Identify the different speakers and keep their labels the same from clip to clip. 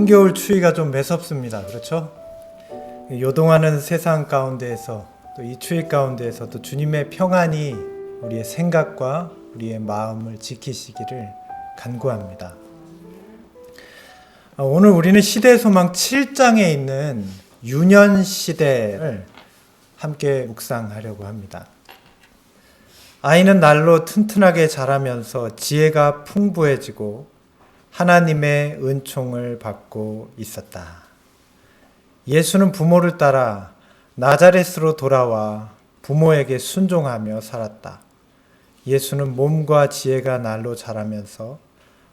Speaker 1: 한겨울 추위가 좀 매섭습니다. 그렇죠? 요동하는 세상 가운데에서 또 이 추위 가운데에서도 주님의 평안이 우리의 생각과 우리의 마음을 지키시기를 간구합니다. 오늘 우리는 시대소망 7장에 있는 유년시대를 함께 묵상하려고 합니다. 아이는 날로 튼튼하게 자라면서 지혜가 풍부해지고 하나님의 은총을 받고 있었다. 예수는 부모를 따라 나자렛으로 돌아와 부모에게 순종하며 살았다. 예수는 몸과 지혜가 날로 자라면서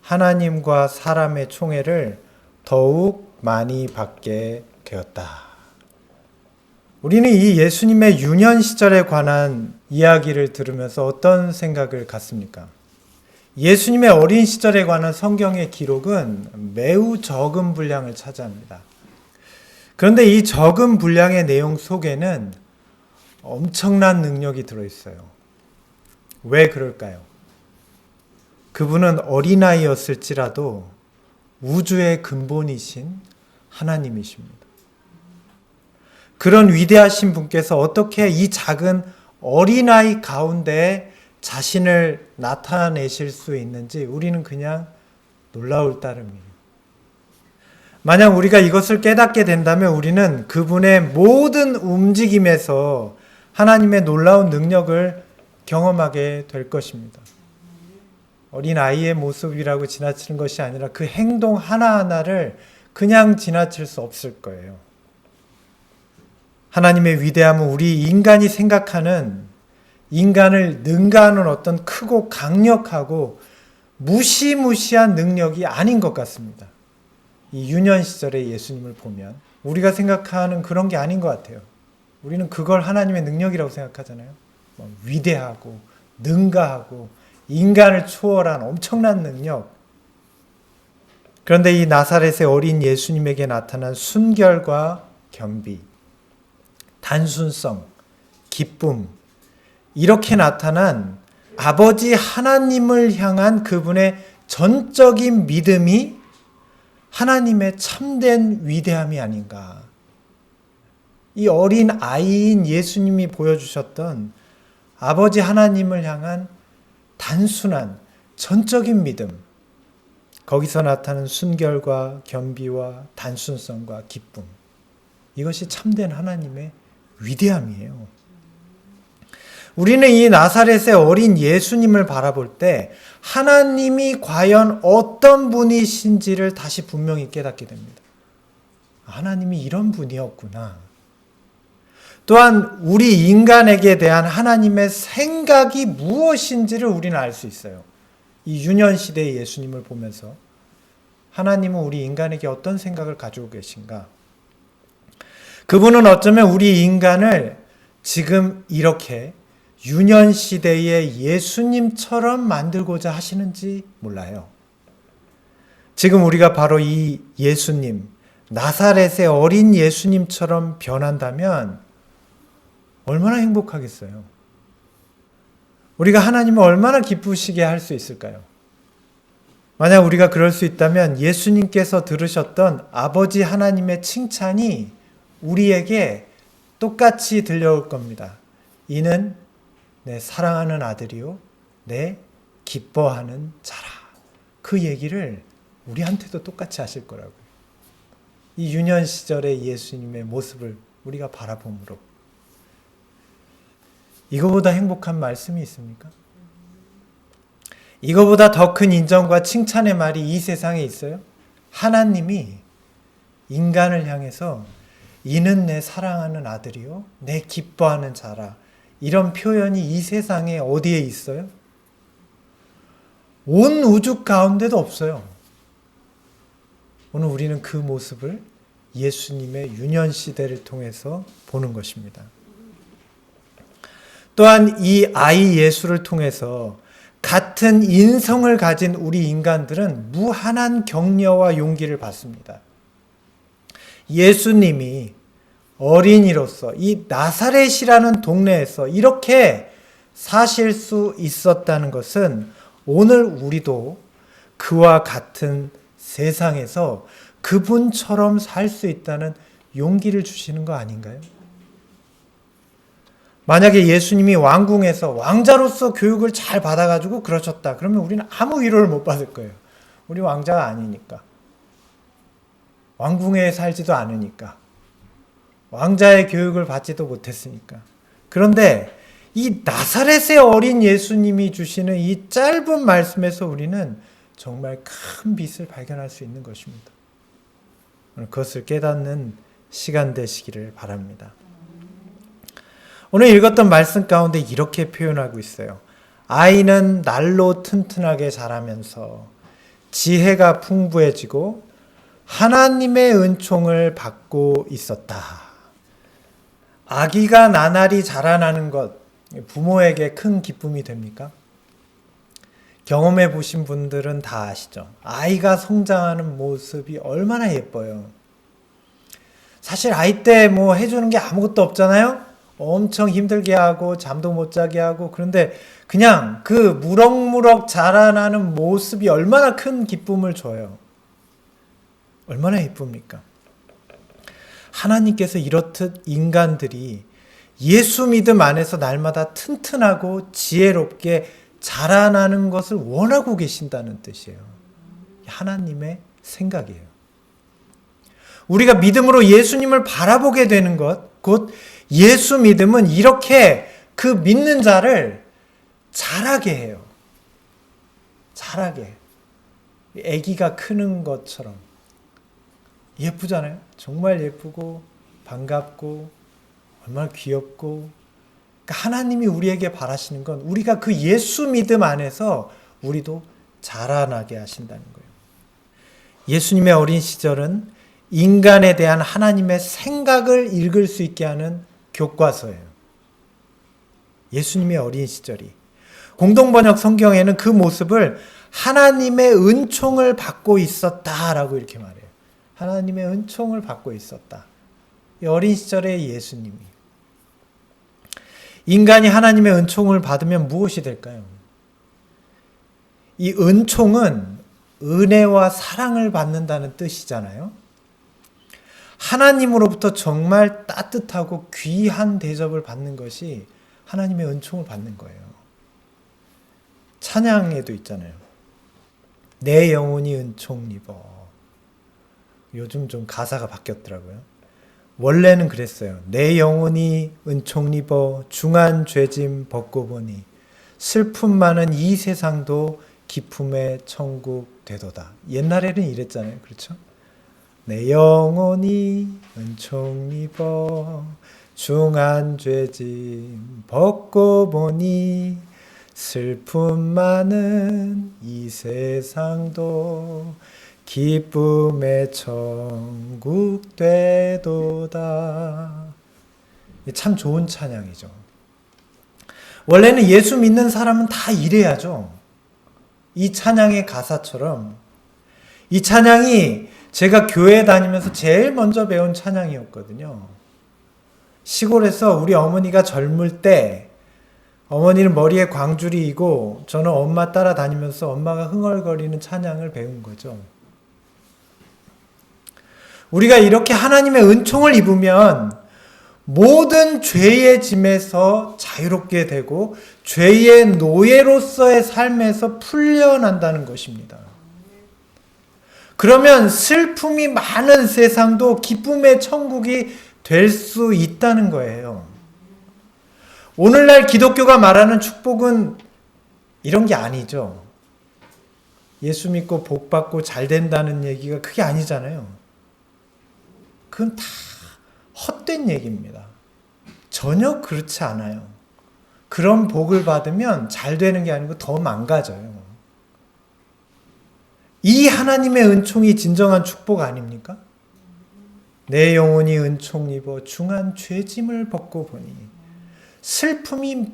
Speaker 1: 하나님과 사람의 총애를 더욱 많이 받게 되었다. 우리는 이 예수님의 유년 시절에 관한 이야기를 들으면서 어떤 생각을 갖습니까? 예수님의 어린 시절에 관한 성경의 기록은 매우 적은 분량을 차지합니다. 그런데 이 적은 분량의 내용 속에는 엄청난 능력이 들어있어요. 왜 그럴까요? 그분은 어린아이였을지라도 우주의 근본이신 하나님이십니다. 그런 위대하신 분께서 어떻게 이 작은 어린아이 가운데 자신을 나타내실 수 있는지 우리는 그냥 놀라울 따름이에요. 만약 우리가 이것을 깨닫게 된다면 우리는 그분의 모든 움직임에서 하나님의 놀라운 능력을 경험하게 될 것입니다. 어린아이의 모습이라고 지나치는 것이 아니라 그 행동 하나하나를 그냥 지나칠 수 없을 거예요. 하나님의 위대함은 우리 인간이 생각하는 인간을 능가하는 어떤 크고 강력하고 무시무시한 능력이 아닌 것 같습니다. 이 유년 시절의 예수님을 보면 우리가 생각하는 그런 게 아닌 것 같아요. 우리는 그걸 하나님의 능력이라고 생각하잖아요. 위대하고 능가하고 인간을 초월한 엄청난 능력. 그런데 이 나사렛의 어린 예수님에게 나타난 순결과 겸비, 단순성, 기쁨, 이렇게 나타난 아버지 하나님을 향한 그분의 전적인 믿음이 하나님의 참된 위대함이 아닌가. 이 어린 아이인 예수님이 보여주셨던 아버지 하나님을 향한 단순한 전적인 믿음, 거기서 나타나는 순결과 겸비와 단순성과 기쁨, 이것이 참된 하나님의 위대함이에요. 우리는 이 나사렛의 어린 예수님을 바라볼 때 하나님이 과연 어떤 분이신지를 다시 분명히 깨닫게 됩니다. 하나님이 이런 분이었구나. 또한 우리 인간에게 대한 하나님의 생각이 무엇인지를 우리는 알 수 있어요. 이 유년시대의 예수님을 보면서 하나님은 우리 인간에게 어떤 생각을 가지고 계신가? 그분은 어쩌면 우리 인간을 지금 이렇게 유년시대의 예수님처럼 만들고자 하시는지 몰라요. 지금 우리가 바로 이 예수님, 나사렛의 어린 예수님처럼 변한다면 얼마나 행복하겠어요. 우리가 하나님을 얼마나 기쁘시게 할 수 있을까요? 만약 우리가 그럴 수 있다면 예수님께서 들으셨던 아버지 하나님의 칭찬이 우리에게 똑같이 들려올 겁니다. 이는 내 사랑하는 아들이요 내 기뻐하는 자라. 그 얘기를 우리한테도 똑같이 하실 거라고요. 이 유년 시절의 예수님의 모습을 우리가 바라봄으로 이거보다 행복한 말씀이 있습니까? 이거보다 더 큰 인정과 칭찬의 말이 이 세상에 있어요? 하나님이 인간을 향해서 이는 내 사랑하는 아들이요 내 기뻐하는 자라. 이런 표현이 이 세상에 어디에 있어요? 온 우주 가운데도 없어요. 오늘 우리는 그 모습을 예수님의 유년시대를 통해서 보는 것입니다. 또한 이 아이 예수를 통해서 같은 인성을 가진 우리 인간들은 무한한 격려와 용기를 받습니다. 예수님이 어린이로서 이 나사렛이라는 동네에서 이렇게 사실 수 있었다는 것은 오늘 우리도 그와 같은 세상에서 그분처럼 살 수 있다는 용기를 주시는 거 아닌가요? 만약에 예수님이 왕궁에서 왕자로서 교육을 잘 받아가지고 그러셨다. 그러면 우리는 아무 위로를 못 받을 거예요. 우리 왕자가 아니니까. 왕궁에 살지도 않으니까. 왕자의 교육을 받지도 못했으니까. 그런데 이 나사렛의 어린 예수님이 주시는 이 짧은 말씀에서 우리는 정말 큰 빛을 발견할 수 있는 것입니다. 그것을 깨닫는 시간 되시기를 바랍니다. 오늘 읽었던 말씀 가운데 이렇게 표현하고 있어요. 아이는 날로 튼튼하게 자라면서 지혜가 풍부해지고 하나님의 은총을 받고 있었다. 아기가 나날이 자라나는 것, 부모에게 큰 기쁨이 됩니까? 경험해 보신 분들은 다 아시죠? 아이가 성장하는 모습이 얼마나 예뻐요. 사실 아이 때 뭐 해주는 게 아무것도 없잖아요? 엄청 힘들게 하고 잠도 못 자게 하고, 그런데 그냥 그 무럭무럭 자라나는 모습이 얼마나 큰 기쁨을 줘요. 얼마나 예쁩니까? 하나님께서 이렇듯 인간들이 예수 믿음 안에서 날마다 튼튼하고 지혜롭게 자라나는 것을 원하고 계신다는 뜻이에요. 하나님의 생각이에요. 우리가 믿음으로 예수님을 바라보게 되는 것, 곧 예수 믿음은 이렇게 그 믿는 자를 자라게 해요. 자라게. 아기가 크는 것처럼. 예쁘잖아요. 정말 예쁘고 반갑고 얼마나 귀엽고. 그러니까 하나님이 우리에게 바라시는 건 우리가 그 예수 믿음 안에서 우리도 자라나게 하신다는 거예요. 예수님의 어린 시절은 인간에 대한 하나님의 생각을 읽을 수 있게 하는 교과서예요. 예수님의 어린 시절이. 공동번역 성경에는 그 모습을 하나님의 은총을 받고 있었다라고 이렇게 말해요. 하나님의 은총을 받고 있었다. 이 어린 시절의 예수님이. 인간이 하나님의 은총을 받으면 무엇이 될까요? 이 은총은 은혜와 사랑을 받는다는 뜻이잖아요. 하나님으로부터 정말 따뜻하고 귀한 대접을 받는 것이 하나님의 은총을 받는 거예요. 찬양에도 있잖아요. 내 영혼이 은총 입어. 요즘 좀 가사가 바뀌었더라고요. 원래는 그랬어요. 내 영혼이 은총 입어 중한 죄짐 벗고 보니 슬픔 많은 이 세상도 기쁨의 천국 되도다. 옛날에는 이랬잖아요. 그렇죠? 내 영혼이 은총 입어 중한 죄짐 벗고 보니 슬픔 많은 이 세상도 기쁨의 천국 되도다. 참 좋은 찬양이죠. 원래는 예수 믿는 사람은 다 이래야죠. 이 찬양의 가사처럼. 이 찬양이 제가 교회 다니면서 제일 먼저 배운 찬양이었거든요. 시골에서 우리 어머니가 젊을 때 어머니는 머리에 광줄이 이고 저는 엄마 따라다니면서 엄마가 흥얼거리는 찬양을 배운 거죠. 우리가 이렇게 하나님의 은총을 입으면 모든 죄의 짐에서 자유롭게 되고 죄의 노예로서의 삶에서 풀려난다는 것입니다. 그러면 슬픔이 많은 세상도 기쁨의 천국이 될 수 있다는 거예요. 오늘날 기독교가 말하는 축복은 이런 게 아니죠. 예수 믿고 복 받고 잘 된다는 얘기가 그게 아니잖아요. 그건 다 헛된 얘기입니다. 전혀 그렇지 않아요. 그런 복을 받으면 잘 되는 게 아니고 더 망가져요. 이 하나님의 은총이 진정한 축복 아닙니까? 내 영혼이 은총 입어 중한 죄짐을 벗고 보니 슬픔이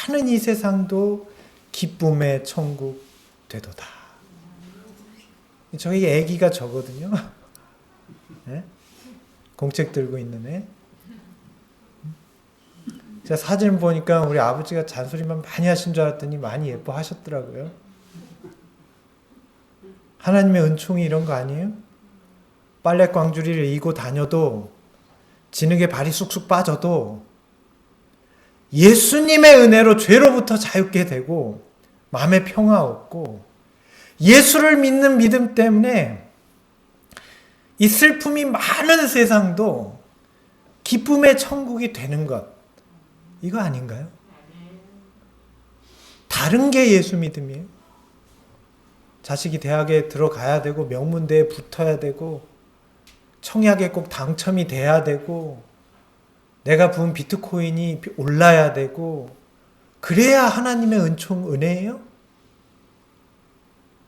Speaker 1: 많은 이 세상도 기쁨의 천국 되도다. 저희 애기가 저거든요. 네? 공책 들고 있는 애. 제가 사진 보니까 우리 아버지가 잔소리만 많이 하신 줄 알았더니 많이 예뻐하셨더라고요. 하나님의 은총이 이런 거 아니에요? 빨래 꽝주리를 이고 다녀도 진흙에 발이 쑥쑥 빠져도 예수님의 은혜로 죄로부터 자유케 되고 마음의 평화 얻고 예수를 믿는 믿음 때문에 이 슬픔이 많은 세상도 기쁨의 천국이 되는 것, 이거 아닌가요? 다른 게 예수 믿음이에요. 자식이 대학에 들어가야 되고 명문대에 붙어야 되고 청약에 꼭 당첨이 돼야 되고 내가 부은 비트코인이 올라야 되고 그래야 하나님의 은혜예요?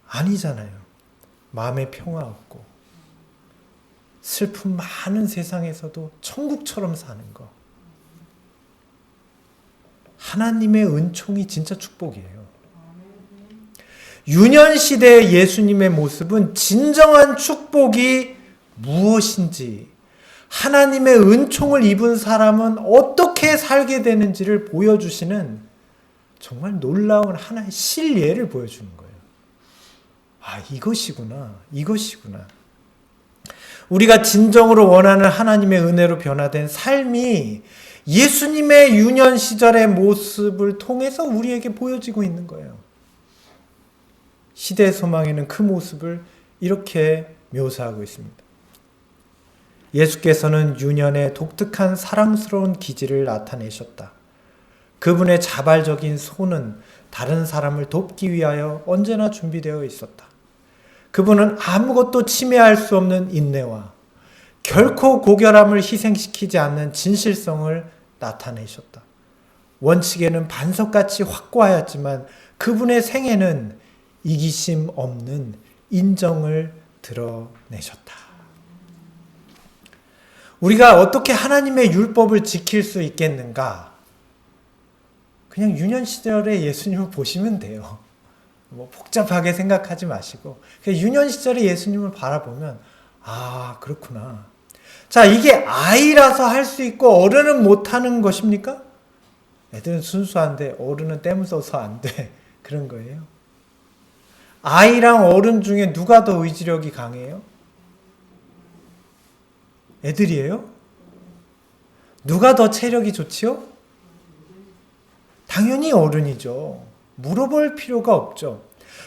Speaker 1: 아니잖아요. 마음의 평화 얻고 슬픔 많은 세상에서도 천국처럼 사는 거. 하나님의 은총이 진짜 축복이에요. 유년시대의 예수님의 모습은 진정한 축복이 무엇인지, 하나님의 은총을 입은 사람은 어떻게 살게 되는지를 보여주시는 정말 놀라운 하나의 실예를 보여주는 거예요. 아, 이것이구나. 우리가 진정으로 원하는 하나님의 은혜로 변화된 삶이 예수님의 유년 시절의 모습을 통해서 우리에게 보여지고 있는 거예요. 시대의 소망에는 그 모습을 이렇게 묘사하고 있습니다. 예수께서는 유년의 독특한 사랑스러운 기질을 나타내셨다. 그분의 자발적인 손은 다른 사람을 돕기 위하여 언제나 준비되어 있었다. 그분은 아무것도 침해할 수 없는 인내와 결코 고결함을 희생시키지 않는 진실성을 나타내셨다. 원칙에는 반석같이 확고하였지만 그분의 생애는 이기심 없는 인정을 드러내셨다. 우리가 어떻게 하나님의 율법을 지킬 수 있겠는가? 그냥 유년 시절의 예수님을 보시면 돼요. 뭐 복잡하게 생각하지 마시고 그냥 유년 시절의 예수님을 바라보면 아, 그렇구나. 자, 이게 아이라서 할 수 있고 어른은 못하는 것입니까? 애들은 순수한데 어른은 땜을 써서 안 돼. 그런 거예요. 아이랑 어른 중에 누가 더 의지력이 강해요? 애들이에요? 누가 더 체력이 좋지요? 당연히 어른이죠. 물어볼 필요가 없죠.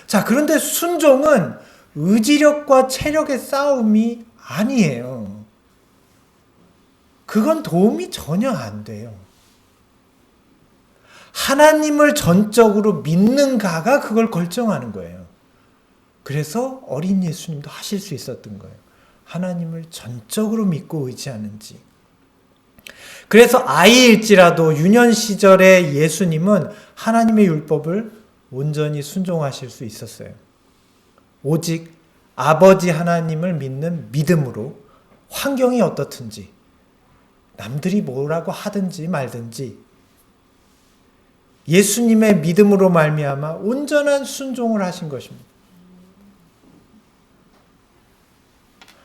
Speaker 1: 자, 그런데 순종은 의지력과 체력의 싸움이 아니에요. 그건 도움이 전혀 안 돼요. 하나님을 전적으로 믿는가가 그걸 결정하는 거예요. 그래서 어린 예수님도 하실 수 있었던 거예요. 하나님을 전적으로 믿고 의지하는지. 그래서 아이일지라도 유년 시절의 예수님은 하나님의 율법을 온전히 순종하실 수 있었어요. 오직 아버지 하나님을 믿는 믿음으로 환경이 어떻든지 남들이 뭐라고 하든지 말든지 예수님의 믿음으로 말미암아 온전한 순종을 하신 것입니다.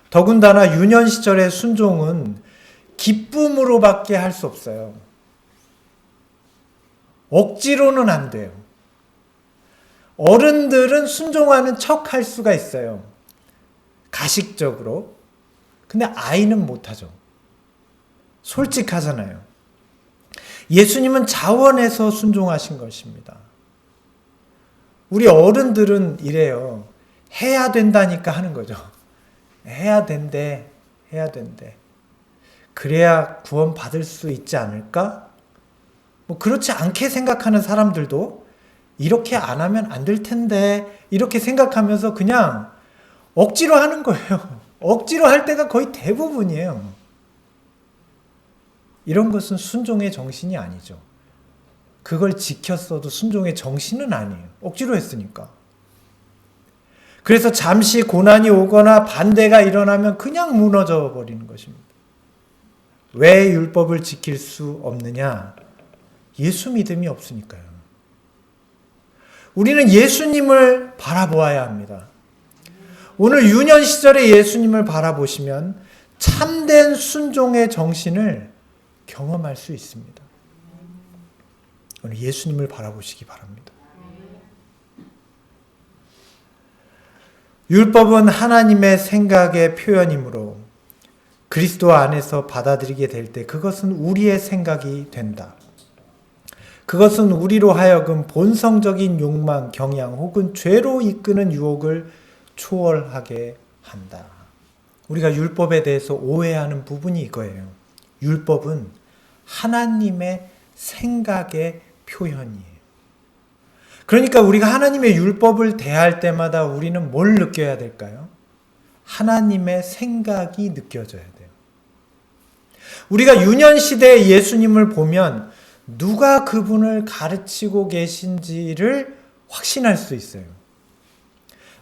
Speaker 1: 더군다나 유년 시절의 순종은 기쁨으로밖에 할 수 없어요. 억지로는 안 돼요. 어른들은 순종하는 척 할 수가 있어요. 가식적으로. 근데 아이는 못하죠. 솔직하잖아요. 예수님은 자원해서 순종하신 것입니다. 우리 어른들은 이래요. 해야 된다니까 하는 거죠. 해야 된대. 그래야 구원 받을 수 있지 않을까? 뭐 그렇지 않게 생각하는 사람들도 이렇게 안 하면 안 될 텐데 이렇게 생각하면서 그냥 억지로 하는 거예요. 억지로 할 때가 거의 대부분이에요. 이런 것은 순종의 정신이 아니죠. 그걸 지켰어도 순종의 정신은 아니에요. 억지로 했으니까. 그래서 잠시 고난이 오거나 반대가 일어나면 그냥 무너져 버리는 것입니다. 왜 율법을 지킬 수 없느냐? 예수 믿음이 없으니까요. 우리는 예수님을 바라보아야 합니다. 오늘 유년 시절의 예수님을 바라보시면 참된 순종의 정신을 경험할 수 있습니다. 오늘 예수님을 바라보시기 바랍니다. 율법은 하나님의 생각의 표현이므로 그리스도 안에서 받아들이게 될 때 그것은 우리의 생각이 된다. 그것은 우리로 하여금 본성적인 욕망, 경향 혹은 죄로 이끄는 유혹을 초월하게 한다. 우리가 율법에 대해서 오해하는 부분이 이거예요. 율법은 하나님의 생각의 표현이에요. 그러니까 우리가 하나님의 율법을 대할 때마다 우리는 뭘 느껴야 될까요? 하나님의 생각이 느껴져야 돼요. 우리가 유년시대의 예수님을 보면 누가 그분을 가르치고 계신지를 확신할 수 있어요.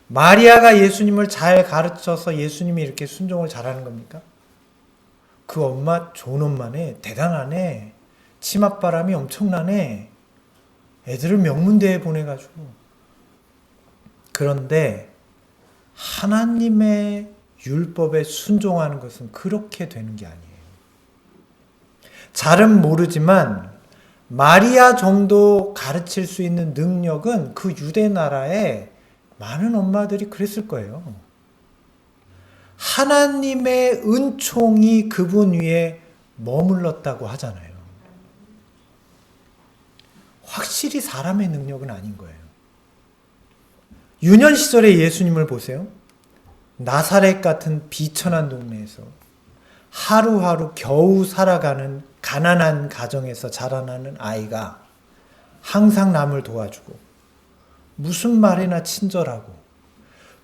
Speaker 1: 마리아가 예수님을 잘 가르쳐서 예수님이 이렇게 순종을 잘하는 겁니까? 그 엄마 좋은 엄마네. 대단하네. 치맛바람이 엄청나네. 애들을 명문대에 보내가지고. 그런데 하나님의 율법에 순종하는 것은 그렇게 되는 게 아니에요. 잘은 모르지만 마리아 정도 가르칠 수 있는 능력은 그 유대 나라에 많은 엄마들이 그랬을 거예요. 하나님의 은총이 그분 위에 머물렀다고 하잖아요. 확실히 사람의 능력은 아닌 거예요. 유년 시절의 예수님을 보세요. 나사렛 같은 비천한 동네에서 하루하루 겨우 살아가는 가난한 가정에서 자라나는 아이가 항상 남을 도와주고 무슨 말이나 친절하고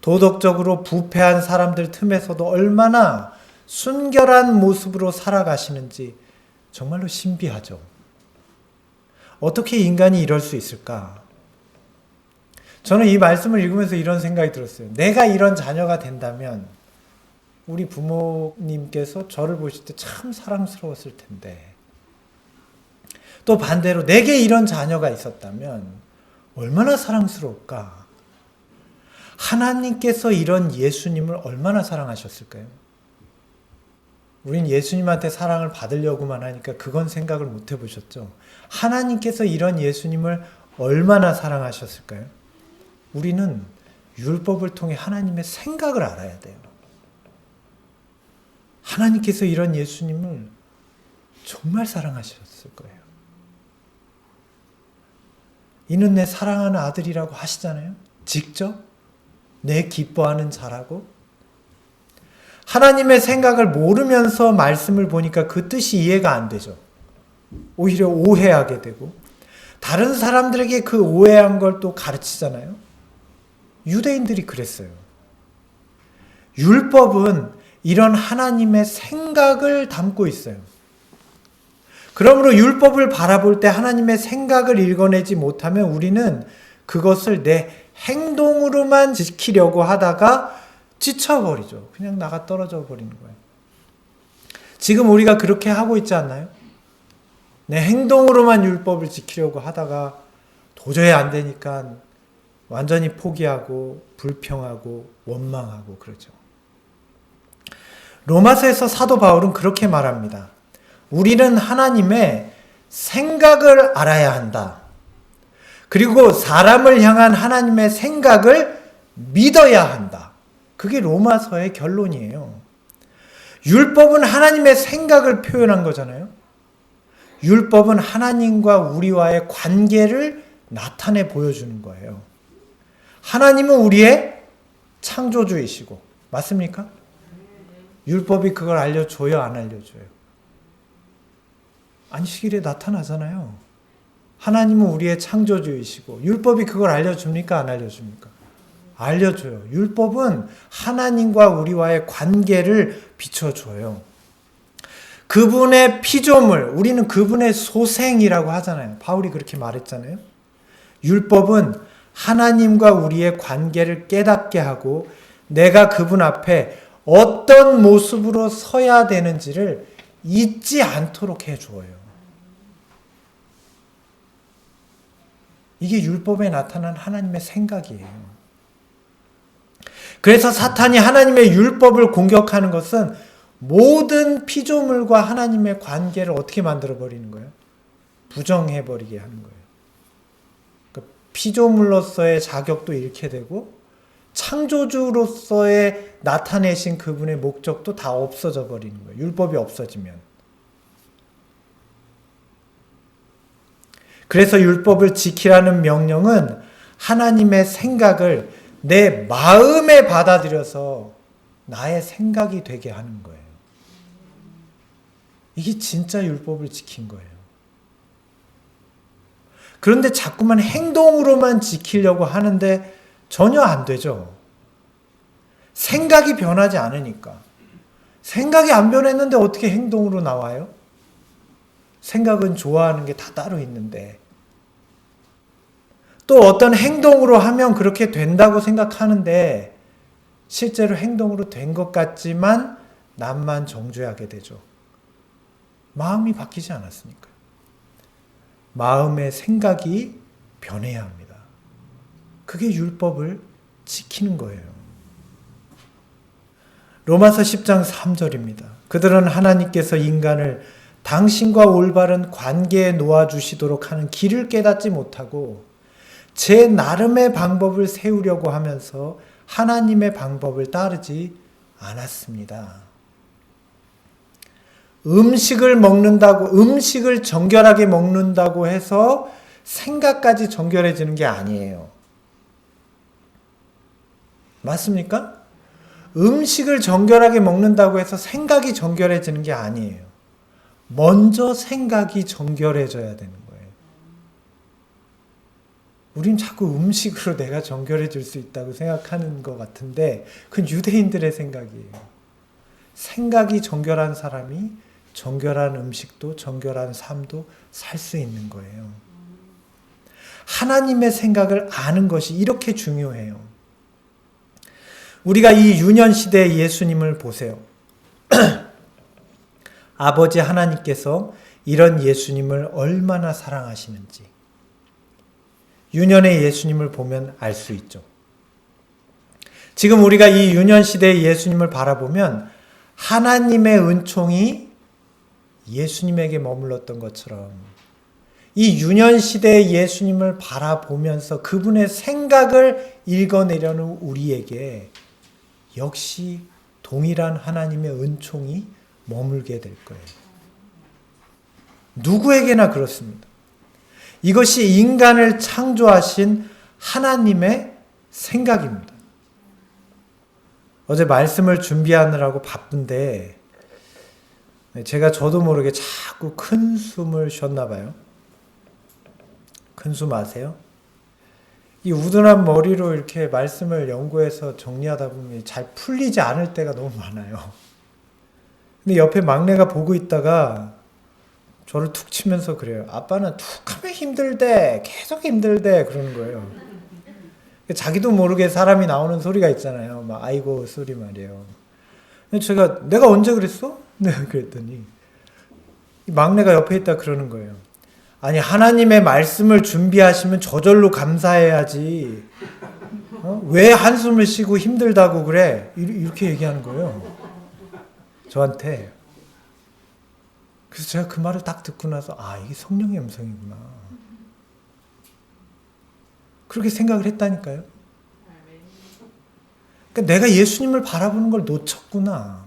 Speaker 1: 도덕적으로 부패한 사람들 틈에서도 얼마나 순결한 모습으로 살아가시는지 정말로 신비하죠. 어떻게 인간이 이럴 수 있을까? 저는 이 말씀을 읽으면서 이런 생각이 들었어요. 내가 이런 자녀가 된다면 우리 부모님께서 저를 보실 때 참 사랑스러웠을 텐데, 또 반대로 내게 이런 자녀가 있었다면 얼마나 사랑스러울까? 하나님께서 이런 예수님을 얼마나 사랑하셨을까요? 우린 예수님한테 사랑을 받으려고만 하니까 그건 생각을 못 해보셨죠? 하나님께서 이런 예수님을 얼마나 사랑하셨을까요? 우리는 율법을 통해 하나님의 생각을 알아야 돼요. 하나님께서 이런 예수님을 정말 사랑하셨을 거예요. 이는 내 사랑하는 아들이라고 하시잖아요. 직접 내 기뻐하는 자라고. 하나님의 생각을 모르면서 말씀을 보니까 그 뜻이 이해가 안 되죠. 오히려 오해하게 되고 다른 사람들에게 그 오해한 걸 또 가르치잖아요. 유대인들이 그랬어요. 율법은 이런 하나님의 생각을 담고 있어요. 그러므로 율법을 바라볼 때 하나님의 생각을 읽어내지 못하면 우리는 그것을 내 행동으로만 지키려고 하다가 지쳐버리죠. 그냥 나가 떨어져 버리는 거예요. 지금 우리가 그렇게 하고 있지 않나요? 내 행동으로만 율법을 지키려고 하다가 도저히 안 되니까 완전히 포기하고 불평하고 원망하고 그러죠. 로마서에서 사도 바울은 그렇게 말합니다. 우리는 하나님의 생각을 알아야 한다. 그리고 사람을 향한 하나님의 생각을 믿어야 한다. 그게 로마서의 결론이에요. 율법은 하나님의 생각을 표현한 거잖아요. 율법은 하나님과 우리와의 관계를 나타내 보여주는 거예요. 하나님은 우리의 창조주이시고, 맞습니까? 율법이 그걸 알려줘요, 안 알려줘요? 안식일에 나타나잖아요. 하나님은 우리의 창조주이시고 율법이 그걸 알려줍니까? 안 알려줍니까? 알려줘요. 율법은 하나님과 우리와의 관계를 비춰줘요. 그분의 피조물, 우리는 그분의 소생이라고 하잖아요. 바울이 그렇게 말했잖아요. 율법은 하나님과 우리의 관계를 깨닫게 하고 내가 그분 앞에 어떤 모습으로 서야 되는지를 잊지 않도록 해줘요. 이게 율법에 나타난 하나님의 생각이에요. 그래서 사탄이 하나님의 율법을 공격하는 것은 모든 피조물과 하나님의 관계를 어떻게 만들어버리는 거예요? 부정해버리게 하는 거예요. 그러니까 피조물로서의 자격도 잃게 되고 창조주로서의 나타내신 그분의 목적도 다 없어져 버리는 거예요. 율법이 없어지면. 그래서 율법을 지키라는 명령은 하나님의 생각을 내 마음에 받아들여서 나의 생각이 되게 하는 거예요. 이게 진짜 율법을 지킨 거예요. 그런데 자꾸만 행동으로만 지키려고 하는데 전혀 안 되죠. 생각이 변하지 않으니까. 생각이 안 변했는데 어떻게 행동으로 나와요? 생각은 좋아하는 게 다 따로 있는데. 또 어떤 행동으로 하면 그렇게 된다고 생각하는데 실제로 행동으로 된 것 같지만 남만 정죄하게 되죠. 마음이 바뀌지 않았으니까요. 마음의 생각이 변해야 합니다. 그게 율법을 지키는 거예요. 로마서 10장 3절입니다. 그들은 하나님께서 인간을 당신과 올바른 관계에 놓아주시도록 하는 길을 깨닫지 못하고 제 나름의 방법을 세우려고 하면서 하나님의 방법을 따르지 않았습니다. 음식을 정결하게 먹는다고 해서 생각까지 정결해지는 게 아니에요. 맞습니까? 음식을 정결하게 먹는다고 해서 생각이 정결해지는 게 아니에요. 먼저 생각이 정결해져야 되는 거예요. 우린 자꾸 음식으로 내가 정결해질 수 있다고 생각하는 것 같은데 그건 유대인들의 생각이에요. 생각이 정결한 사람이 정결한 음식도 정결한 삶도 살 수 있는 거예요. 하나님의 생각을 아는 것이 이렇게 중요해요. 우리가 이 유년시대의 예수님을 보세요. 아버지 하나님께서 이런 예수님을 얼마나 사랑하시는지 유년의 예수님을 보면 알 수 있죠. 지금 우리가 이 유년시대의 예수님을 바라보면 하나님의 은총이 예수님에게 머물렀던 것처럼 이 유년시대의 예수님을 바라보면서 그분의 생각을 읽어내려는 우리에게 역시 동일한 하나님의 은총이 머물게 될 거예요. 누구에게나 그렇습니다. 이것이 인간을 창조하신 하나님의 생각입니다. 어제 말씀을 준비하느라고 바쁜데 제가 저도 모르게 자꾸 큰 숨을 쉬었나 봐요. 큰 숨 아세요? 이 우둔한 머리로 이렇게 말씀을 연구해서 정리하다 보면 잘 풀리지 않을 때가 너무 많아요. 근데 옆에 막내가 보고 있다가 저를 툭 치면서 그래요. 아빠는 툭 하면 힘들대. 계속 힘들대. 그러는 거예요. 자기도 모르게 사람이 나오는 소리가 있잖아요. 막 아이고 소리 말이에요. 내가 언제 그랬어? 네, 그랬더니 이 막내가 옆에 있다 그러는 거예요. 아니 하나님의 말씀을 준비하시면 저절로 감사해야지. 왜 한숨을 쉬고 힘들다고 그래? 이렇게 얘기하는 거예요. 저한테. 그래서 제가 그 말을 딱 듣고 나서 이게 성령의 음성이구나. 그렇게 생각을 했다니까요. 그러니까 내가 예수님을 바라보는 걸 놓쳤구나.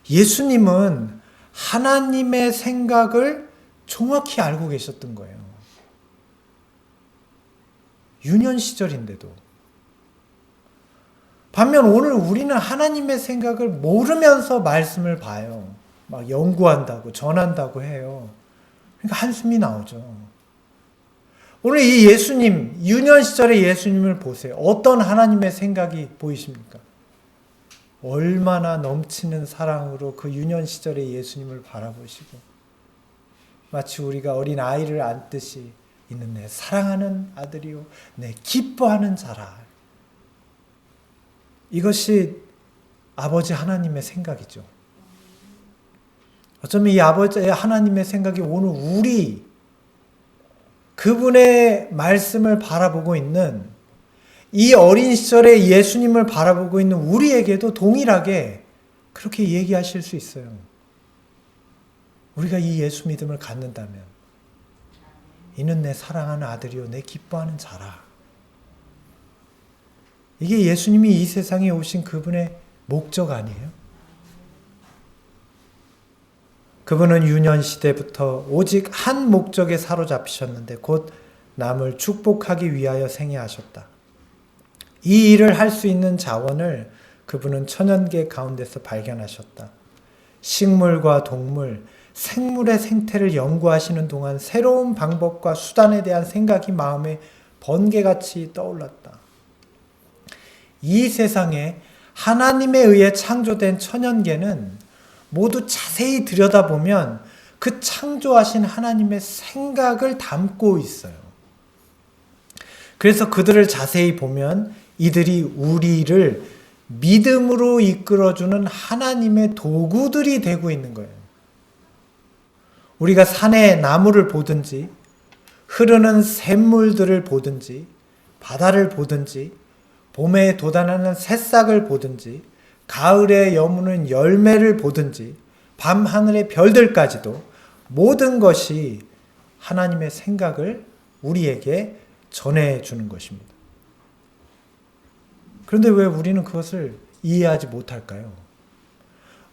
Speaker 1: 예수님은 하나님의 생각을 정확히 알고 계셨던 거예요. 유년 시절인데도. 반면 오늘 우리는 하나님의 생각을 모르면서 말씀을 봐요. 막 연구한다고 전한다고 해요. 그러니까 한숨이 나오죠. 오늘 이 예수님, 유년 시절의 예수님을 보세요. 어떤 하나님의 생각이 보이십니까? 얼마나 넘치는 사랑으로 그 유년 시절의 예수님을 바라보시고 마치 우리가 어린 아이를 안듯이 있는 내 사랑하는 아들이요 내 기뻐하는 자라. 이것이 아버지 하나님의 생각이죠. 어쩌면 이 아버지 하나님의 생각이 오늘 우리 그분의 말씀을 바라보고 있는 이 어린 시절에 예수님을 바라보고 있는 우리에게도 동일하게 그렇게 얘기하실 수 있어요. 우리가 이 예수 믿음을 갖는다면 이는 내 사랑하는 아들이요 내 기뻐하는 자라. 이게 예수님이 이 세상에 오신 그분의 목적 아니에요? 그분은 유년 시대부터 오직 한 목적에 사로잡히셨는데 곧 남을 축복하기 위하여 생애하셨다. 이 일을 할 수 있는 자원을 그분은 천연계 가운데서 발견하셨다. 식물과 동물, 생물의 생태를 연구하시는 동안 새로운 방법과 수단에 대한 생각이 마음에 번개같이 떠올랐다. 이 세상에 하나님에 의해 창조된 천연계는 모두 자세히 들여다보면 그 창조하신 하나님의 생각을 담고 있어요. 그래서 그들을 자세히 보면 이들이 우리를 믿음으로 이끌어주는 하나님의 도구들이 되고 있는 거예요. 우리가 산의 나무를 보든지 흐르는 샘물들을 보든지 바다를 보든지 봄에 돋아나는 새싹을 보든지 가을에 여무는 열매를 보든지 밤하늘의 별들까지도 모든 것이 하나님의 생각을 우리에게 전해주는 것입니다. 그런데 왜 우리는 그것을 이해하지 못할까요?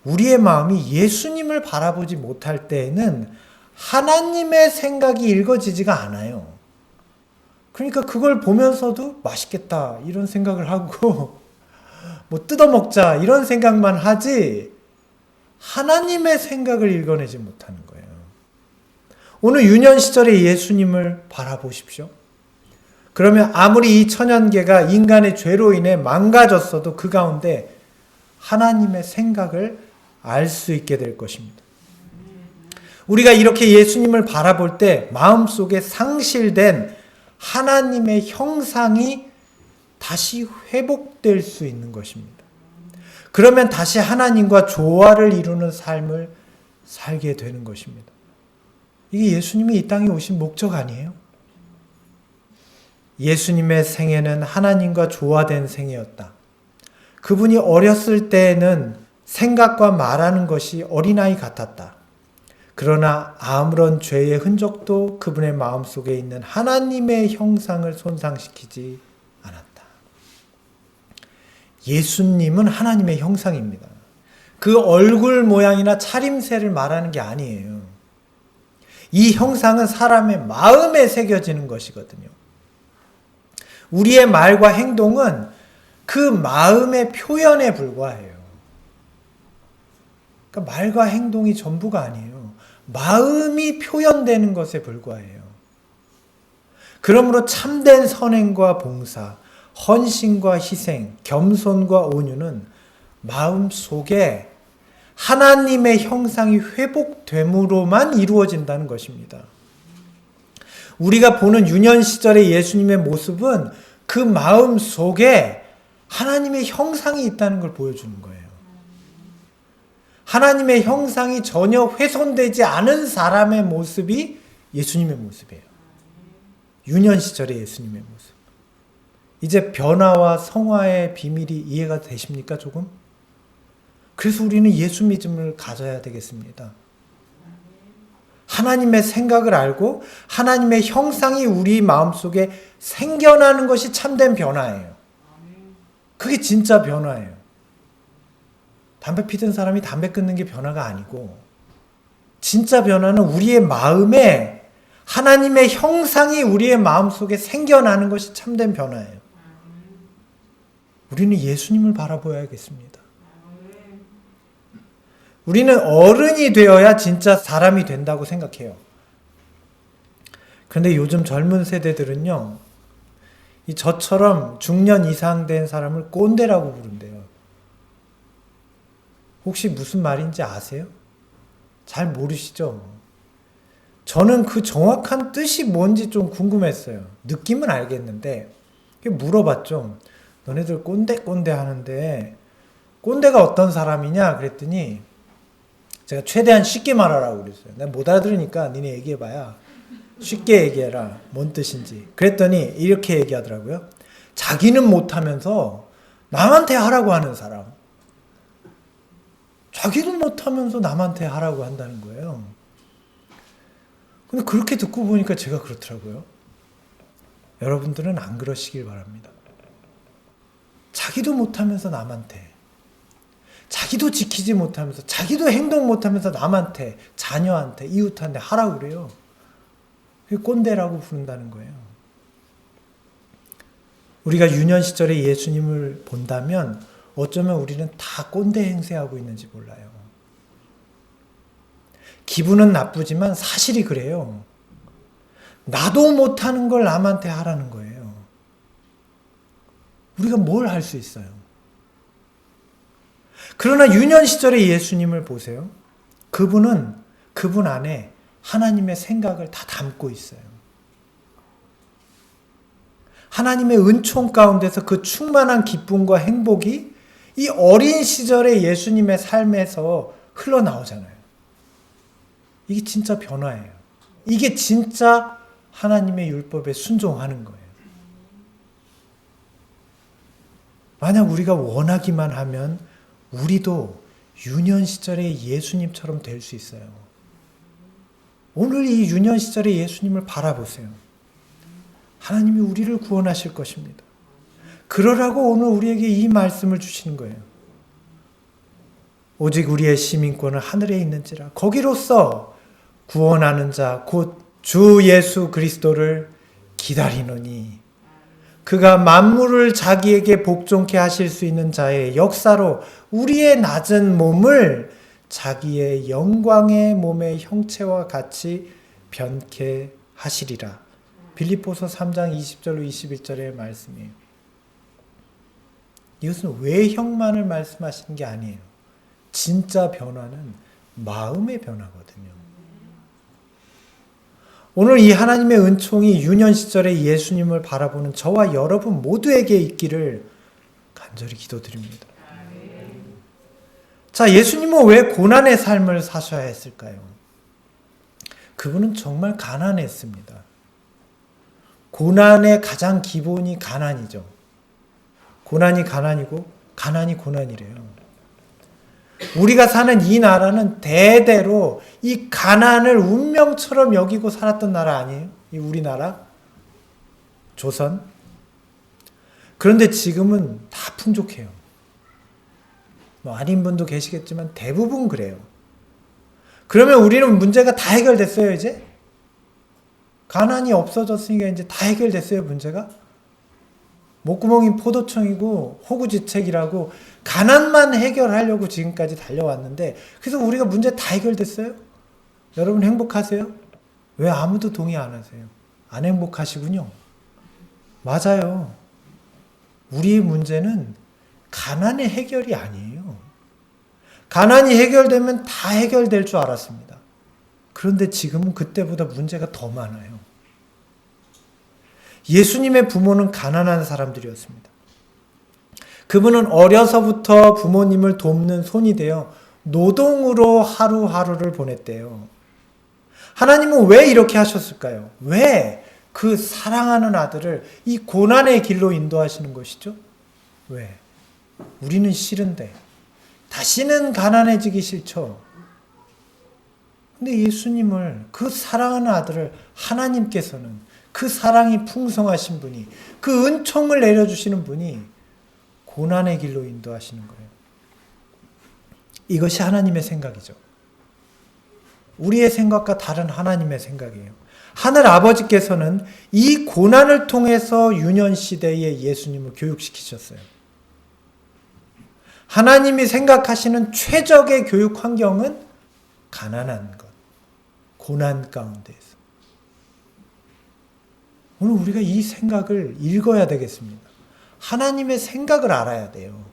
Speaker 1: 우리의 마음이 예수님을 바라보지 못할 때에는 하나님의 생각이 읽어지지가 않아요. 그러니까 그걸 보면서도 맛있겠다 이런 생각을 하고 뭐 뜯어먹자 이런 생각만 하지 하나님의 생각을 읽어내지 못하는 거예요. 오늘 유년 시절의 예수님을 바라보십시오. 그러면 아무리 이 천연계가 인간의 죄로 인해 망가졌어도 그 가운데 하나님의 생각을 알 수 있게 될 것입니다. 우리가 이렇게 예수님을 바라볼 때 마음속에 상실된 하나님의 형상이 다시 회복될 수 있는 것입니다. 그러면 다시 하나님과 조화를 이루는 삶을 살게 되는 것입니다. 이게 예수님이 이 땅에 오신 목적 아니에요? 예수님의 생애는 하나님과 조화된 생애였다. 그분이 어렸을 때에는 생각과 말하는 것이 어린아이 같았다. 그러나 아무런 죄의 흔적도 그분의 마음속에 있는 하나님의 형상을 손상시키지 않았다. 예수님은 하나님의 형상입니다. 그 얼굴 모양이나 차림새를 말하는 게 아니에요. 이 형상은 사람의 마음에 새겨지는 것이거든요. 우리의 말과 행동은 그 마음의 표현에 불과해요. 그러니까 말과 행동이 전부가 아니에요. 마음이 표현되는 것에 불과해요. 그러므로 참된 선행과 봉사, 헌신과 희생, 겸손과 온유는 마음 속에 하나님의 형상이 회복됨으로만 이루어진다는 것입니다. 우리가 보는 유년 시절의 예수님의 모습은 그 마음 속에 하나님의 형상이 있다는 걸 보여주는 거예요. 하나님의 형상이 전혀 훼손되지 않은 사람의 모습이 예수님의 모습이에요. 유년 시절의 예수님의 모습. 이제 변화와 성화의 비밀이 이해가 되십니까, 조금? 그래서 우리는 예수 믿음을 가져야 되겠습니다. 하나님의 생각을 알고 하나님의 형상이 우리 마음속에 생겨나는 것이 참된 변화예요. 그게 진짜 변화예요. 담배 피던 사람이 담배 끊는 게 변화가 아니고 진짜 변화는 우리의 마음에 하나님의 형상이 우리의 마음속에 생겨나는 것이 참된 변화예요. 우리는 예수님을 바라보아야겠습니다. 우리는 어른이 되어야 진짜 사람이 된다고 생각해요. 그런데 요즘 젊은 세대들은요, 저처럼 중년 이상 된 사람을 꼰대라고 부른대요. 혹시 무슨 말인지 아세요? 잘 모르시죠? 저는 그 정확한 뜻이 뭔지 좀 궁금했어요. 느낌은 알겠는데 물어봤죠. 너네들 꼰대 하는데 꼰대가 어떤 사람이냐 그랬더니 제가 최대한 쉽게 말하라고 그랬어요. 내가 못 알아들으니까 니네 얘기해봐야 쉽게 얘기해라. 뭔 뜻인지. 그랬더니 이렇게 얘기하더라고요. 자기는 못하면서 남한테 하라고 하는 사람. 자기도 못하면서 남한테 하라고 한다는 거예요. 근데 그렇게 듣고 보니까 제가 그렇더라고요. 여러분들은 안 그러시길 바랍니다. 자기도 못하면서 남한테, 자기도 지키지 못하면서, 자기도 행동 못하면서 남한테, 자녀한테, 이웃한테 하라고 그래요. 그게 꼰대라고 부른다는 거예요. 우리가 유년 시절에 예수님을 본다면 어쩌면 우리는 다 꼰대 행세하고 있는지 몰라요. 기분은 나쁘지만 사실이 그래요. 나도 못하는 걸 남한테 하라는 거예요. 우리가 뭘 할 수 있어요? 그러나 유년 시절의 예수님을 보세요. 그분 안에 하나님의 생각을 다 담고 있어요. 하나님의 은총 가운데서 그 충만한 기쁨과 행복이 이 어린 시절의 예수님의 삶에서 흘러나오잖아요. 이게 진짜 변화예요. 이게 진짜 하나님의 율법에 순종하는 거예요. 만약 우리가 원하기만 하면 우리도 유년 시절의 예수님처럼 될 수 있어요. 오늘 이 유년 시절의 예수님을 바라보세요. 하나님이 우리를 구원하실 것입니다. 그러라고 오늘 우리에게 이 말씀을 주시는 거예요. 오직 우리의 시민권은 하늘에 있는지라 거기로서 구원하는 자 곧 주 예수 그리스도를 기다리노니 그가 만물을 자기에게 복종케 하실 수 있는 자의 역사로 우리의 낮은 몸을 자기의 영광의 몸의 형체와 같이 변케 하시리라. 빌립보서 3장 20절로 21절의 말씀이에요. 이것은 외형만을 말씀하시는 게 아니에요. 진짜 변화는 마음의 변화거든요. 오늘 이 하나님의 은총이 유년 시절의 예수님을 바라보는 저와 여러분 모두에게 있기를 간절히 기도드립니다. 자, 예수님은 왜 고난의 삶을 사셔야 했을까요? 그분은 정말 가난했습니다. 고난의 가장 기본이 가난이죠. 고난이 가난이고 가난이 고난이래요. 우리가 사는 이 나라는 대대로 이 가난을 운명처럼 여기고 살았던 나라 아니에요? 이 우리나라? 조선? 그런데 지금은 다 풍족해요. 아닌 분도 계시겠지만 대부분 그래요. 그러면 우리는 문제가 다 해결됐어요, 이제? 가난이 없어졌으니까 이제 다 해결됐어요, 문제가? 목구멍이 포도청이고 호구지책이라고 가난만 해결하려고 지금까지 달려왔는데 그래서 우리가 문제 다 해결됐어요? 여러분 행복하세요? 왜 아무도 동의 안 하세요? 안 행복하시군요. 맞아요. 우리의 문제는 가난의 해결이 아니에요. 가난이 해결되면 다 해결될 줄 알았습니다. 그런데 지금은 그때보다 문제가 더 많아요. 예수님의 부모는 가난한 사람들이었습니다. 그분은 어려서부터 부모님을 돕는 손이 되어 노동으로 하루하루를 보냈대요. 하나님은 왜 이렇게 하셨을까요? 왜 그 사랑하는 아들을 이 고난의 길로 인도하시는 것이죠? 왜? 우리는 싫은데 다시는 가난해지기 싫죠. 근데 예수님을, 그 사랑하는 아들을 하나님께서는, 그 사랑이 풍성하신 분이, 그 은총을 내려주시는 분이 고난의 길로 인도하시는 거예요. 이것이 하나님의 생각이죠. 우리의 생각과 다른 하나님의 생각이에요. 하늘 아버지께서는 이 고난을 통해서 유년 시대의 예수님을 교육시키셨어요. 하나님이 생각하시는 최적의 교육 환경은 가난한 것, 고난 가운데에서. 오늘 우리가 이 생각을 읽어야 되겠습니다. 하나님의 생각을 알아야 돼요.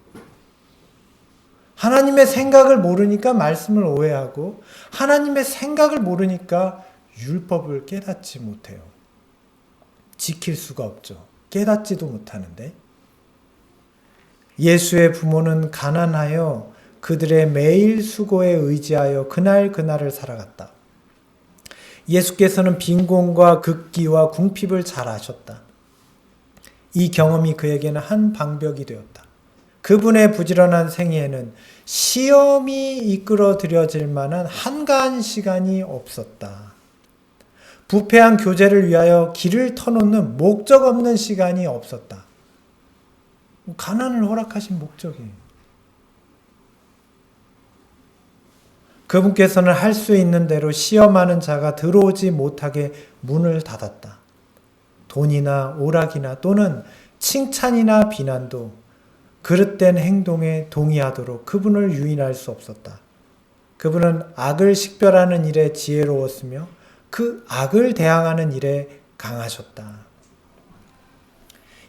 Speaker 1: 하나님의 생각을 모르니까 말씀을 오해하고 하나님의 생각을 모르니까 율법을 깨닫지 못해요. 지킬 수가 없죠. 깨닫지도 못하는데. 예수의 부모는 가난하여 그들의 매일 수고에 의지하여 그날을 살아갔다. 예수께서는 빈곤과 극기와 궁핍을 잘 아셨다. 이 경험이 그에게는 한 방벽이 되었다. 그분의 부지런한 생애에는 시험이 이끌어들여질 만한 한가한 시간이 없었다. 부패한 교제를 위하여 길을 터놓는 목적 없는 시간이 없었다. 가난을 허락하신 목적이에요. 그분께서는 할 수 있는 대로 시험하는 자가 들어오지 못하게 문을 닫았다. 돈이나 오락이나 또는 칭찬이나 비난도 그릇된 행동에 동의하도록 그분을 유인할 수 없었다. 그분은 악을 식별하는 일에 지혜로웠으며 그 악을 대항하는 일에 강하셨다.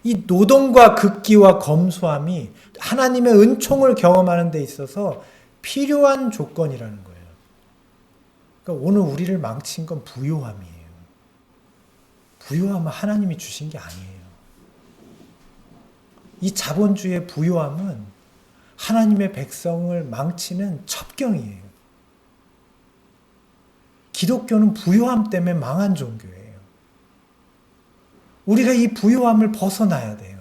Speaker 1: 이 노동과 극기와 검소함이 하나님의 은총을 경험하는 데 있어서 필요한 조건이라는 거예요. 그러니까 오늘 우리를 망친 건 부요함이에요. 부요함은 하나님이 주신 게 아니에요. 이 자본주의의 부요함은 하나님의 백성을 망치는 첩경이에요. 기독교는 부요함 때문에 망한 종교예요. 우리가 이 부요함을 벗어나야 돼요.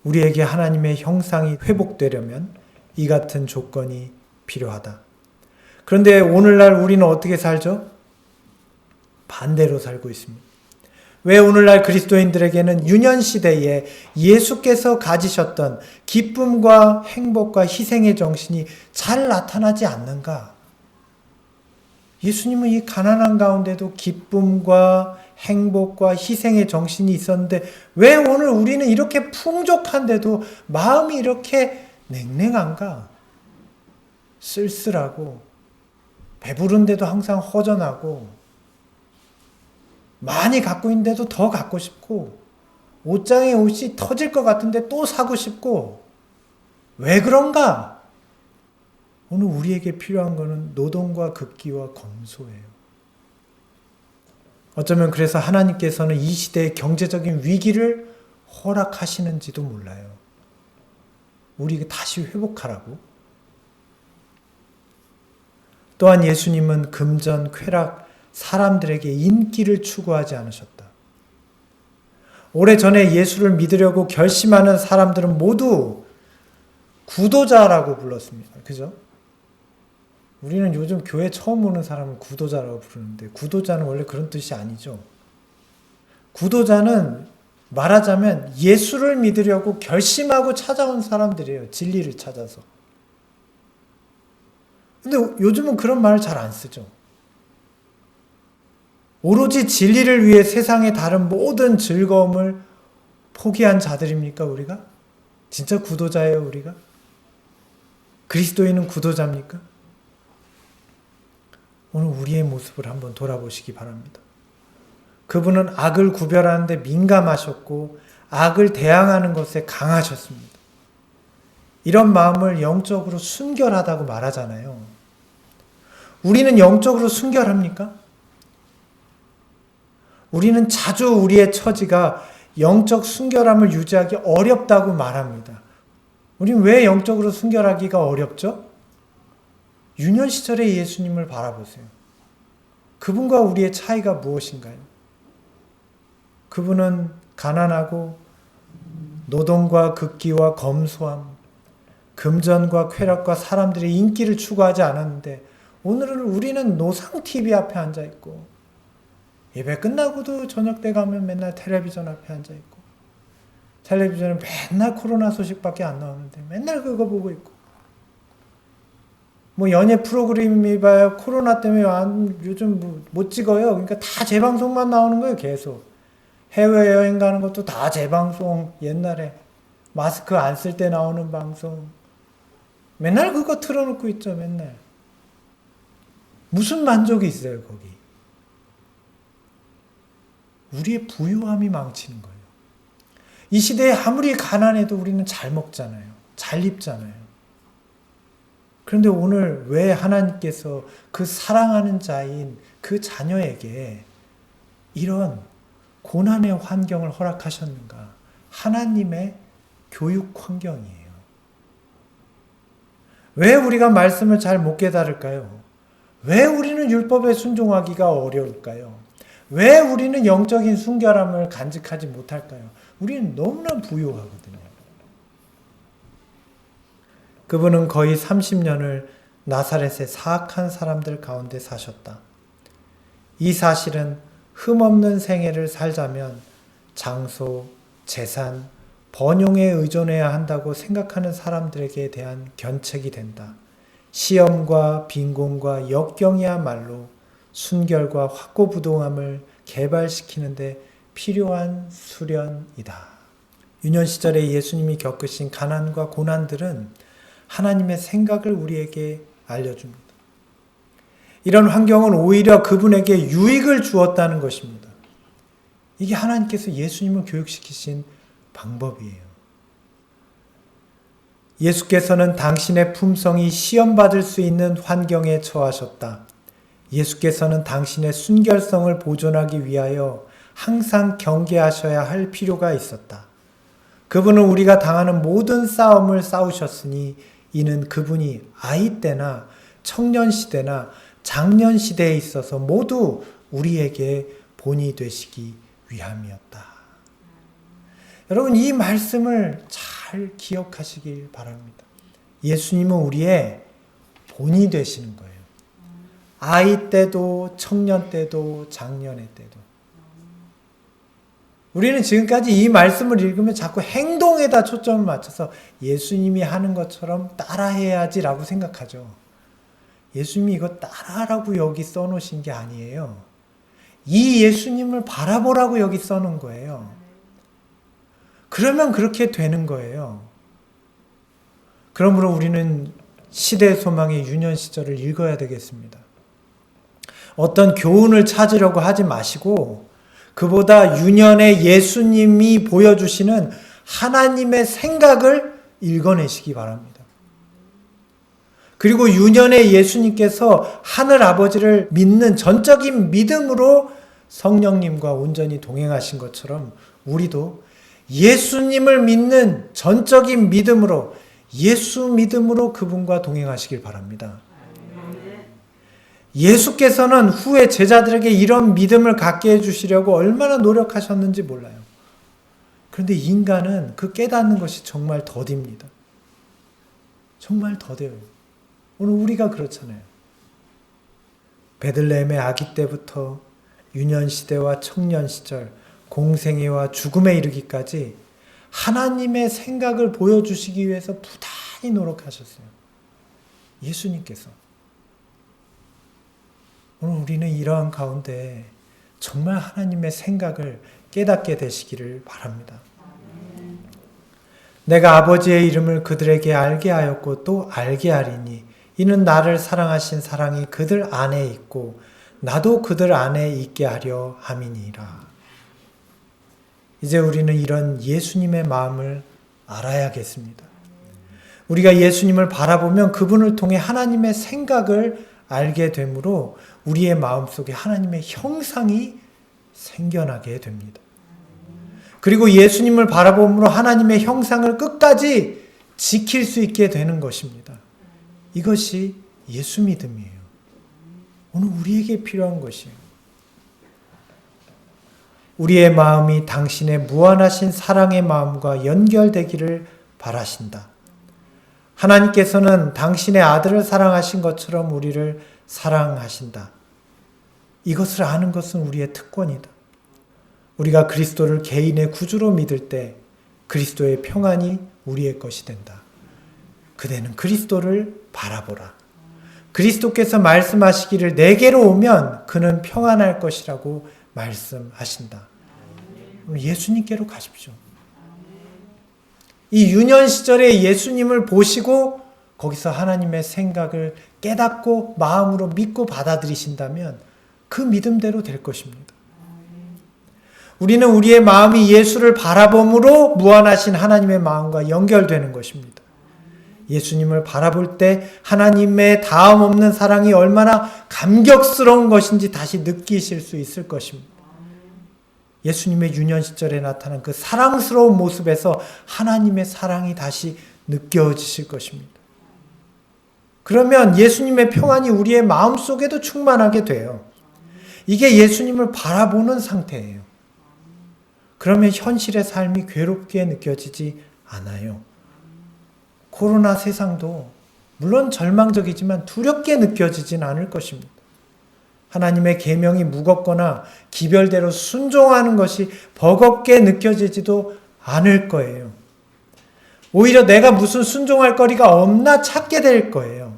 Speaker 1: 우리에게 하나님의 형상이 회복되려면 이 같은 조건이 필요하다. 그런데 오늘날 우리는 어떻게 살죠? 반대로 살고 있습니다. 왜 오늘날 그리스도인들에게는 유년시대에 예수께서 가지셨던 기쁨과 행복과 희생의 정신이 잘 나타나지 않는가? 예수님은 이 가난한 가운데도 기쁨과 행복과 희생의 정신이 있었는데 왜 오늘 우리는 이렇게 풍족한데도 마음이 이렇게 냉랭한가? 쓸쓸하고 배부른데도 항상 허전하고 많이 갖고 있는데도 더 갖고 싶고 옷장에 옷이 터질 것 같은데 또 사고 싶고 왜 그런가? 오늘 우리에게 필요한 것은 노동과 극기와 검소예요. 어쩌면 그래서 하나님께서는 이 시대의 경제적인 위기를 허락하시는지도 몰라요. 우리 다시 회복하라고. 또한 예수님은 금전, 쾌락, 사람들에게 인기를 추구하지 않으셨다. 오래전에 예수를 믿으려고 결심하는 사람들은 모두 구도자라고 불렀습니다. 그죠? 우리는 요즘 교회 처음 오는 사람은 구도자라고 부르는데 구도자는 원래 그런 뜻이 아니죠. 구도자는 말하자면 예수를 믿으려고 결심하고 찾아온 사람들이에요. 진리를 찾아서. 근데 요즘은 그런 말을 잘 안 쓰죠. 오로지 진리를 위해 세상의 다른 모든 즐거움을 포기한 자들입니까, 우리가? 진짜 구도자예요, 우리가? 그리스도인은 구도자입니까? 오늘 우리의 모습을 한번 돌아보시기 바랍니다. 그분은 악을 구별하는데 민감하셨고 악을 대항하는 것에 강하셨습니다. 이런 마음을 영적으로 순결하다고 말하잖아요. 우리는 영적으로 순결합니까? 우리는 자주 우리의 처지가 영적 순결함을 유지하기 어렵다고 말합니다. 우리는 왜 영적으로 순결하기가 어렵죠? 유년 시절의 예수님을 바라보세요. 그분과 우리의 차이가 무엇인가요? 그분은 가난하고 노동과 극기와 검소함, 금전과 쾌락과 사람들의 인기를 추구하지 않았는데 오늘은 우리는 노상 TV 앞에 앉아 있고 예배 끝나고도 저녁 때 가면 맨날 텔레비전 앞에 앉아 있고 텔레비전은 맨날 코로나 소식밖에 안 나오는데 맨날 그거 보고 있고 뭐 연예 프로그램이 봐야 코로나 때문에 요즘 못 찍어요. 그러니까 다 재방송만 나오는 거예요. 계속. 해외여행 가는 것도 다 재방송. 옛날에 마스크 안 쓸 때 나오는 방송. 맨날 그거 틀어놓고 있죠. 맨날. 무슨 만족이 있어요. 거기. 우리의 부유함이 망치는 거예요. 이 시대에 아무리 가난해도 우리는 잘 먹잖아요. 잘 입잖아요. 그런데 오늘 왜 하나님께서 그 사랑하는 자인 그 자녀에게 이런 고난의 환경을 허락하셨는가? 하나님의 교육 환경이에요. 왜 우리가 말씀을 잘 못 깨달을까요? 왜 우리는 율법에 순종하기가 어려울까요? 왜 우리는 영적인 순결함을 간직하지 못할까요? 우리는 너무나 부유하거든요. 그분은 거의 30년을 나사렛의 사악한 사람들 가운데 사셨다. 이 사실은 흠없는 생애를 살자면 장소, 재산, 번용에 의존해야 한다고 생각하는 사람들에게 대한 견책이 된다. 시험과 빈곤과 역경이야말로 순결과 확고부동함을 개발시키는데 필요한 수련이다. 유년 시절에 예수님이 겪으신 가난과 고난들은 하나님의 생각을 우리에게 알려줍니다. 이런 환경은 오히려 그분에게 유익을 주었다는 것입니다. 이게 하나님께서 예수님을 교육시키신 방법이에요. 예수께서는 당신의 품성이 시험받을 수 있는 환경에 처하셨다. 예수께서는 당신의 순결성을 보존하기 위하여 항상 경계하셔야 할 필요가 있었다. 그분은 우리가 당하는 모든 싸움을 싸우셨으니 이는 그분이 아이 때나 청년 시대나 장년 시대에 있어서 모두 우리에게 본이 되시기 위함이었다. 여러분, 이 말씀을 잘 기억하시길 바랍니다. 예수님은 우리의 본이 되시는 거예요. 아이 때도 청년 때도 장년의 때도. 우리는 지금까지 이 말씀을 읽으면 자꾸 행동에다 초점을 맞춰서 예수님이 하는 것처럼 따라해야지라고 생각하죠. 예수님이 이거 따라하라고 여기 써놓으신 게 아니에요. 이 예수님을 바라보라고 여기 써놓은 거예요. 그러면 그렇게 되는 거예요. 그러므로 우리는 시대의 소망의 유년 시절을 읽어야 되겠습니다. 어떤 교훈을 찾으려고 하지 마시고 그보다 유년의 예수님이 보여주시는 하나님의 생각을 읽어내시기 바랍니다. 그리고 유년의 예수님께서 하늘 아버지를 믿는 전적인 믿음으로 성령님과 온전히 동행하신 것처럼 우리도 예수님을 믿는 전적인 믿음으로 예수 믿음으로 그분과 동행하시길 바랍니다. 예수께서는 후에 제자들에게 이런 믿음을 갖게 해주시려고 얼마나 노력하셨는지 몰라요. 그런데 인간은 그 깨닫는 것이 정말 더딥니다. 정말 더뎌요. 오늘 우리가 그렇잖아요. 베들레헴의 아기 때부터 유년 시대와 청년 시절, 공생애와 죽음에 이르기까지 하나님의 생각을 보여주시기 위해서 부단히 노력하셨어요. 예수님께서. 오늘 우리는 이러한 가운데 정말 하나님의 생각을 깨닫게 되시기를 바랍니다. 내가 아버지의 이름을 그들에게 알게 하였고 또 알게 하리니 이는 나를 사랑하신 사랑이 그들 안에 있고 나도 그들 안에 있게 하려 함이니라. 이제 우리는 이런 예수님의 마음을 알아야겠습니다. 우리가 예수님을 바라보면 그분을 통해 하나님의 생각을 알게 되므로 우리의 마음속에 하나님의 형상이 생겨나게 됩니다. 그리고 예수님을 바라봄으로 하나님의 형상을 끝까지 지킬 수 있게 되는 것입니다. 이것이 예수 믿음이에요. 오늘 우리에게 필요한 것이에요. 우리의 마음이 당신의 무한하신 사랑의 마음과 연결되기를 바라신다. 하나님께서는 당신의 아들을 사랑하신 것처럼 우리를 사랑하신다. 이것을 아는 것은 우리의 특권이다. 우리가 그리스도를 개인의 구주로 믿을 때 그리스도의 평안이 우리의 것이 된다. 그대는 그리스도를 바라보라. 그리스도께서 말씀하시기를 내게로 오면 그는 평안할 것이라고 말씀하신다. 예수님께로 가십시오. 이 유년 시절에 예수님을 보시고 거기서 하나님의 생각을 깨닫고 마음으로 믿고 받아들이신다면 그 믿음대로 될 것입니다. 우리는 우리의 마음이 예수를 바라봄으로 무한하신 하나님의 마음과 연결되는 것입니다. 예수님을 바라볼 때 하나님의 다음 없는 사랑이 얼마나 감격스러운 것인지 다시 느끼실 수 있을 것입니다. 예수님의 유년 시절에 나타난 그 사랑스러운 모습에서 하나님의 사랑이 다시 느껴지실 것입니다. 그러면 예수님의 평안이 우리의 마음속에도 충만하게 돼요. 이게 예수님을 바라보는 상태예요. 그러면 현실의 삶이 괴롭게 느껴지지 않아요. 코로나 세상도 물론 절망적이지만 두렵게 느껴지진 않을 것입니다. 하나님의 계명이 무겁거나 기별대로 순종하는 것이 버겁게 느껴지지도 않을 거예요. 오히려 내가 무슨 순종할 거리가 없나 찾게 될 거예요.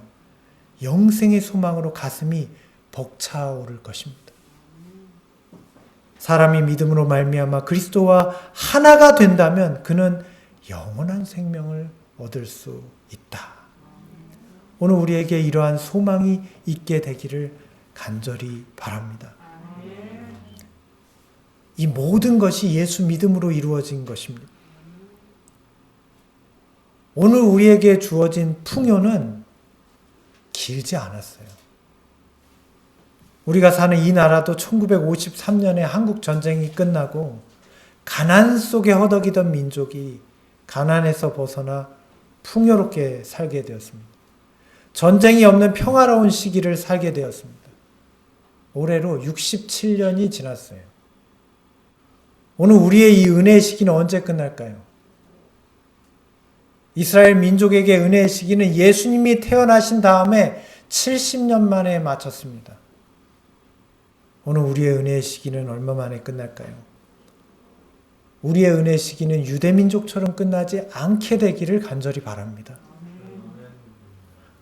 Speaker 1: 영생의 소망으로 가슴이 벅차오를 것입니다. 사람이 믿음으로 말미암아 그리스도와 하나가 된다면 그는 영원한 생명을 얻을 수 있다. 오늘 우리에게 이러한 소망이 있게 되기를 간절히 바랍니다. 이 모든 것이 예수 믿음으로 이루어진 것입니다. 오늘 우리에게 주어진 풍요는 길지 않았어요. 우리가 사는 이 나라도 1953년에 한국 전쟁이 끝나고 가난 속에 허덕이던 민족이 가난에서 벗어나 풍요롭게 살게 되었습니다. 전쟁이 없는 평화로운 시기를 살게 되었습니다. 올해로 67년이 지났어요. 오늘 우리의 이 은혜의 시기는 언제 끝날까요? 이스라엘 민족에게 은혜의 시기는 예수님이 태어나신 다음에 70년 만에 마쳤습니다. 오늘 우리의 은혜의 시기는 얼마 만에 끝날까요? 우리의 은혜의 시기는 유대민족처럼 끝나지 않게 되기를 간절히 바랍니다.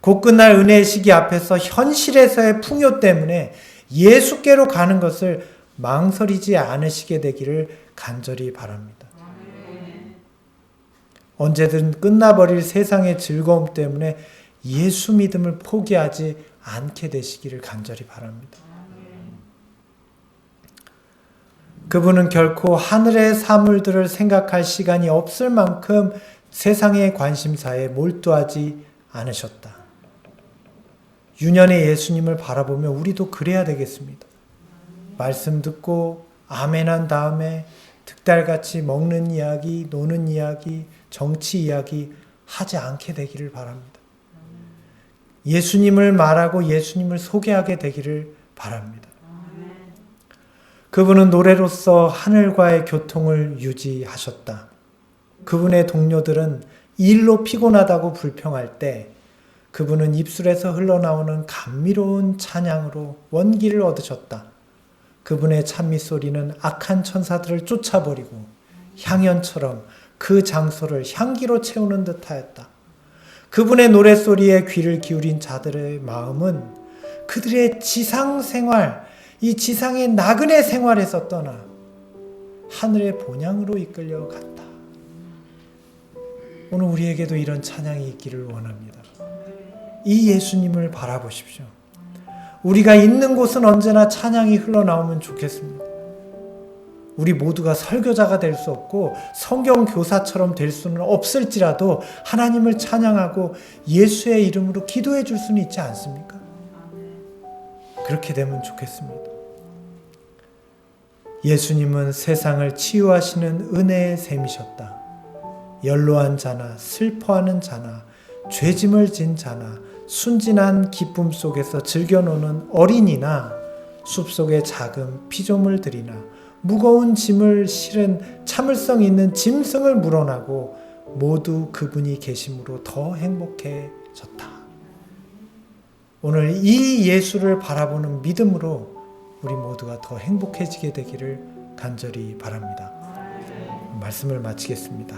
Speaker 1: 곧 끝날 은혜의 시기 앞에서 현실에서의 풍요 때문에 예수께로 가는 것을 망설이지 않으시게 되기를 간절히 바랍니다. 언제든 끝나버릴 세상의 즐거움 때문에 예수 믿음을 포기하지 않게 되시기를 간절히 바랍니다. 그분은 결코 하늘의 사물들을 생각할 시간이 없을 만큼 세상의 관심사에 몰두하지 않으셨다. 유년의 예수님을 바라보며 우리도 그래야 되겠습니다. 말씀 듣고 아멘한 다음에 득달같이 먹는 이야기, 노는 이야기, 정치 이야기 하지 않게 되기를 바랍니다. 예수님을 말하고 예수님을 소개하게 되기를 바랍니다. 그분은 노래로서 하늘과의 교통을 유지하셨다. 그분의 동료들은 일로 피곤하다고 불평할 때 그분은 입술에서 흘러나오는 감미로운 찬양으로 원기를 얻으셨다. 그분의 찬미 소리는 악한 천사들을 쫓아버리고 향연처럼 그 장소를 향기로 채우는 듯하였다. 그분의 노랫소리에 귀를 기울인 자들의 마음은 그들의 지상생활, 이 지상의 나그네 생활에서 떠나 하늘의 본향으로 이끌려 갔다. 오늘 우리에게도 이런 찬양이 있기를 원합니다. 이 예수님을 바라보십시오. 우리가 있는 곳은 언제나 찬양이 흘러나오면 좋겠습니다. 우리 모두가 설교자가 될 수 없고 성경 교사처럼 될 수는 없을지라도 하나님을 찬양하고 예수의 이름으로 기도해 줄 수는 있지 않습니까? 그렇게 되면 좋겠습니다. 예수님은 세상을 치유하시는 은혜의 샘이셨다. 연로한 자나 슬퍼하는 자나 죄짐을 진 자나 순진한 기쁨 속에서 즐겨노는 어린이나 숲속의 작은 피조물들이나 무거운 짐을 실은 참을성 있는 짐승을 물어나고 모두 그분이 계심으로 더 행복해졌다. 오늘 이 예수를 바라보는 믿음으로 우리 모두가 더 행복해지게 되기를 간절히 바랍니다. 말씀을 마치겠습니다.